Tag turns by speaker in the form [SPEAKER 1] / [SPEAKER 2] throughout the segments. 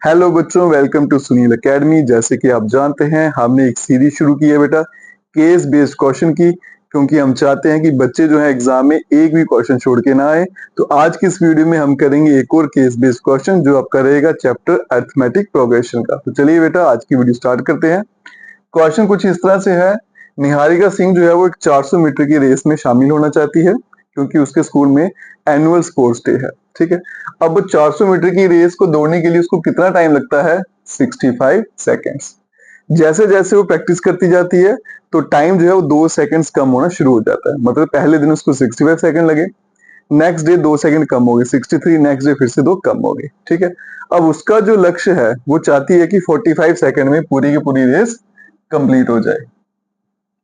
[SPEAKER 1] Hello बच्चों, welcome to Sunil academy. जैसे कि आप जानते हैं, हमने एक सीरीज शुरू की है बेटा केस बेस्ड क्वेश्चन की, क्योंकि हम चाहते हैं कि बच्चे जो है एग्जाम में एक भी क्वेश्चन छोड़ के ना आए। तो आज की इस वीडियो में हम करेंगे एक और केस बेस्ड क्वेश्चन जो आपका रहेगा चैप्टर अरिथमेटिक प्रोग्रेशन का। तो चलिए बेटा आज की वीडियो स्टार्ट करते हैं। क्वेश्चन कुछ इस तरह से है। निहारिका सिंह जो है वो एक 400 मीटर की रेस में शामिल होना चाहती है, क्योंकि उसके स्कूल में एनुअल स्पोर्ट्स डे है। ठीक है, अब 400 मीटर की रेस को दौड़ने के लिए उसको कितना टाइम लगता है? 65 सेकेंड्स। जैसे जैसे वो प्रैक्टिस करती जाती है तो टाइम जो है वो 2 सेकंड्स कम होना शुरू हो जाता है। मतलब पहले दिन उसको 65 सेकंड लगे, नेक्स्ट डे 2 सेकंड कम हो गए 63, नेक्स्ट डे फिर से 2 कम हो गए। ठीक है, अब उसका जो लक्ष्य है वो चाहती है कि 45 सेकंड में पूरी की पूरी रेस कंप्लीट हो जाए।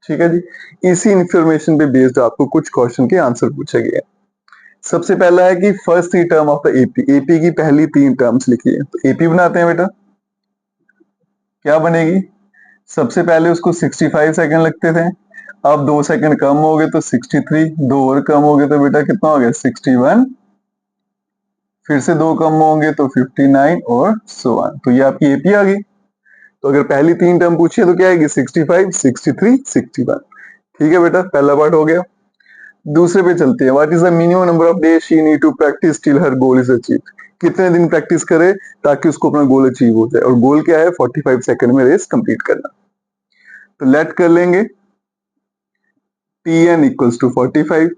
[SPEAKER 1] ठीक है जी, इसी इंफॉर्मेशन पे बेस्ड आपको कुछ क्वेश्चन के आंसर पूछे गए हैं। सबसे पहला है कि first 3 term of the AP, AP की पहली 3 टर्म्स लिखिए। तो एपी बनाते हैं बेटा, क्या बनेगी? सबसे पहले उसको 65 सेकंड लगते थे, अब 2 सेकंड कम हो गए तो 63, 2 और कम हो गए तो बेटा कितना हो गया? 61, फिर से 2 कम होंगे तो 59 और सो ऑन। तो ये आपकी एपी आ गई। तो अगर पहली 3 टर्म पूछिए तो क्या आएगी? 65, 63, 61। ठीक है बेटा, पहला पार्ट हो गया। दूसरे पे चलते हैं। What is the minimum number of days she need to practise till her goal is achieve? कितने दिन प्रैक्टिस करे ताकि उसको अपना गोल अचीव हो जाए? और गोल क्या है? 45 सेकंड में रेस कंप्लीट करना। तो लेट कर लेंगे Tn इक्वल्स टू 45।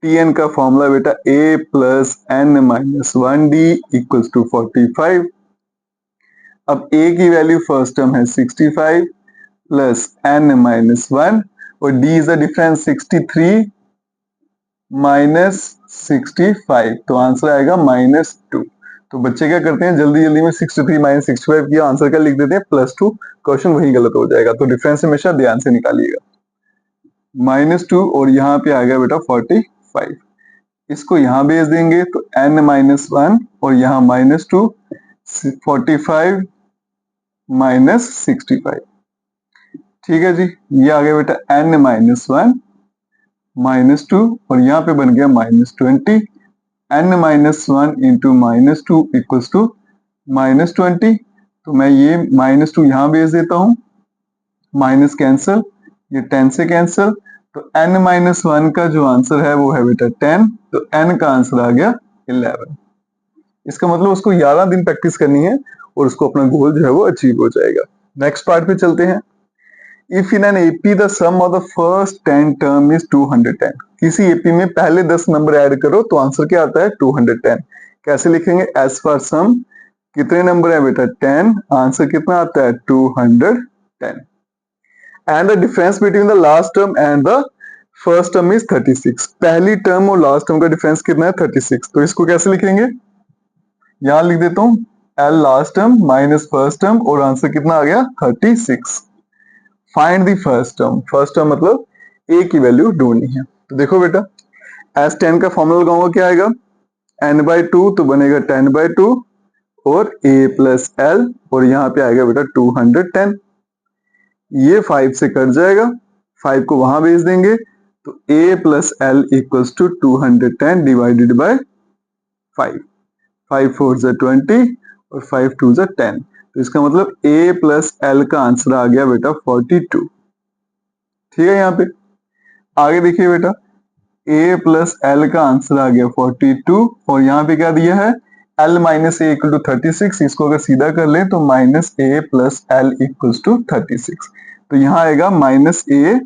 [SPEAKER 1] Tn का फॉर्मूला बेटा a plus n minus 1d equals to 45। अब a की वैल्यू फर्स्ट टर्म है 65 प्लस एन माइनस 1 और d is the difference 63 minus 65, तो आंसर आएगा -2। तो बच्चे क्या करते हैं, जल्दी जल्दी में 63 माइनस 65 किया, आंसर क्या लिख देते हैं? +2। क्वेश्चन वही गलत हो जाएगा, तो डिफरेंस हमेशा ध्यान से निकालिएगा। -2 और यहाँ पे आ गया बेटा 45। इसको यहाँ भेज देंगे तो n माइनस 1 और यहाँ -2, 45 माइनस 65। ठीक है जी, ये आ गया बेटा n माइनस 1 -2 और यहाँ पे बन गया -20। n minus 1 into -2 equals to -20। तो मैं ये -2 यहाँ भेज देता हूँ, माइनस कैंसल, ये 10 से कैंसल, तो n माइनस 1 का जो आंसर है वो है बेटा 10। तो n का आंसर आ गया 11। इसका मतलब उसको 11 दिन प्रैक्टिस करनी है और उसको अपना गोल जो है वो अचीव हो जाएगा। नेक्स्ट पार्ट पे चलते हैं। If in an AP the sum of the first 10 term is 210, किसी एपी में पहले 10 नंबर ऐड करो तो आंसर क्या आता है? 210। कैसे लिखेंगे? एज फॉर सम, कितने नंबर है बेटा? 10, आंसर कितना आता है? 210। And the difference between the last term and the first term is 36। पहली टर्म और लास्ट टर्म का डिफरेंस कितना है? 36। तो इसको कैसे लिखेंगे? यहां लिख देता हूं L last term minus first term और आंसर कितना आ गया? 36। Find the first term. First term मतलब ए की वैल्यू ढूंढनी है। तो देखो बेटा, एस 10 का फॉर्मूला लगाऊंगा, क्या आएगा? n/2 तो बनेगा 10/2 और a प्लस एल और यहाँ पे आएगा बेटा 210। ये 5 से कट जाएगा, 5 को वहां भेज देंगे तो a plus L equals to 210 divided by 5। 5 4 जा 20 और 5 2 जा 10। तो इसका मतलब a प्लस एल का आंसर आ गया बेटा 42। ठीक है, यहाँ पे आगे देखिए बेटा, a प्लस एल का आंसर आ गया 42 और यहाँ पे क्या दिया है? l minus A equal to 36। इसको अगर सीधा कर ले तो minus A plus L equals to 36। तो यहाँ आएगा minus A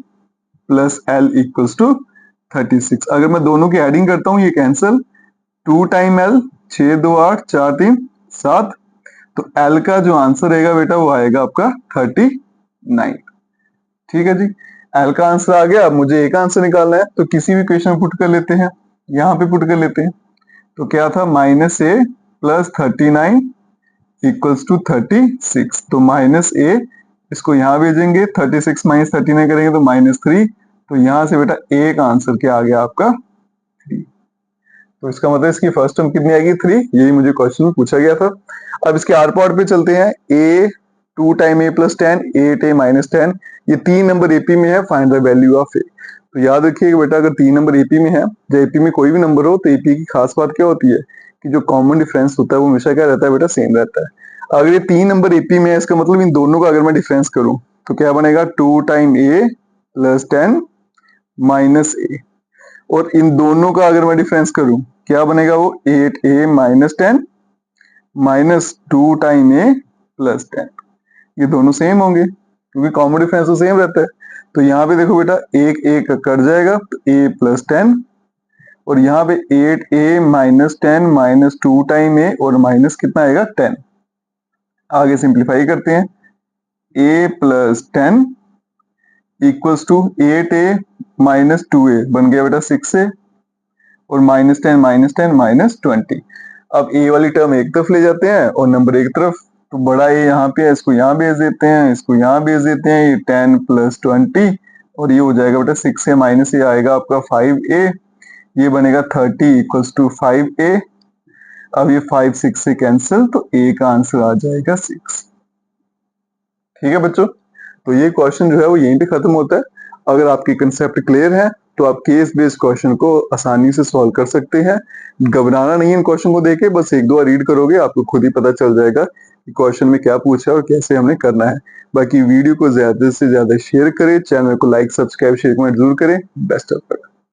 [SPEAKER 1] plus L equals to 36। अगर मैं दोनों की एडिंग करता हूँ ये कैंसल, 2 टाइम एल 6 2 8 4 3 7। तो एल का जो आंसर रहेगा बेटा वो आएगा आपका 39। ठीक है जी, एल का आंसर आ गया। अब मुझे ए का आंसर निकालना है, तो किसी भी क्वेश्चन में पुट कर लेते हैं। यहाँ पे पुट कर लेते हैं, तो क्या था? Minus A plus 39 equals to 36। तो माइनस ए, इसको यहाँ भेजेंगे, 36 माइनस 39 करेंगे तो -3। तो यहाँ से बेटा ए का आंसर क्या आ गया आपका? 3। तो इसका मतलब इसकी फर्स्ट टर्म कितनी आएगी? 3। यही मुझे क्वेश्चन में पूछा गया था। अब इसके आर पार्ट पे चलते हैं। ए 2 टाइम ए प्लस 10, 8 ए माइनस 10। ये 3 नंबर एपी में है, फाइंड द वैल्यू ऑफ ए। तो याद रखिएगा बेटा, अगर 3 नंबर एपी में है, जब एपी में कोई भी नंबर हो तो एपी की खास बात क्या होती है कि जो कॉमन डिफरेंस होता है वो हमेशा क्या रहता है बेटा? सेम रहता है। अगर ये 3 नंबर एपी में है, इसका मतलब इन दोनों का अगर मैं डिफरेंस करूं तो क्या बनेगा 2 टाइम ए प्लस 10 माइनस ए, और इन दोनों का अगर मैं डिफरेंस करूं क्या बनेगा वो 8a माइनस 10 माइनस 2 टाइम ए प्लस 10। ये दोनों सेम होंगे क्योंकि कॉमन डिफरेंस तो सेम रहता है। तो यहाँ पे देखो बेटा एक एक कट जाएगा तो a प्लस 10, और यहाँ पे 8a माइनस 10 माइनस 2 टाइम ए, और माइनस कितना आएगा 10। आगे सिंप्लीफाई करते हैं, a plus 10 equals to 8a minus 2a बन गया बेटा 6a, और माइनस 10 माइनस 20। अब a वाली टर्म एक तरफ ले जाते हैं और नंबर एक तरफ, तो बड़ा a यहाँ पे है, इसको यहाँ भेज देते हैं, इसको यहाँ भेज देते हैं, ये 10 प्लस 20, और ये हो जाएगा बेटा 6a माइनस ये आएगा आपका 5a, ये बनेगा 30 इक्वल्स टू 5a। अब ये 5 6 से कैंसिल, तो a का आंसर आ जाएगा 6। ठीक है बच्चों, तो ये क्वेश्चन जो है वो यहीं पे खत्म होता है। अगर आपकी कंसेप्ट क्लियर है तो आप केस बेस्ड क्वेश्चन को आसानी से सॉल्व कर सकते हैं। घबराना नहीं है इन क्वेश्चन को देके, बस एक दो बार रीड करोगे आपको खुद ही पता चल जाएगा कि क्वेश्चन में क्या पूछा है और कैसे हमने करना है। बाकी वीडियो को ज्यादा से ज्यादा शेयर करें, चैनल को लाइक सब्सक्राइब शेयर कमेंट जरूर करें। Best of luck.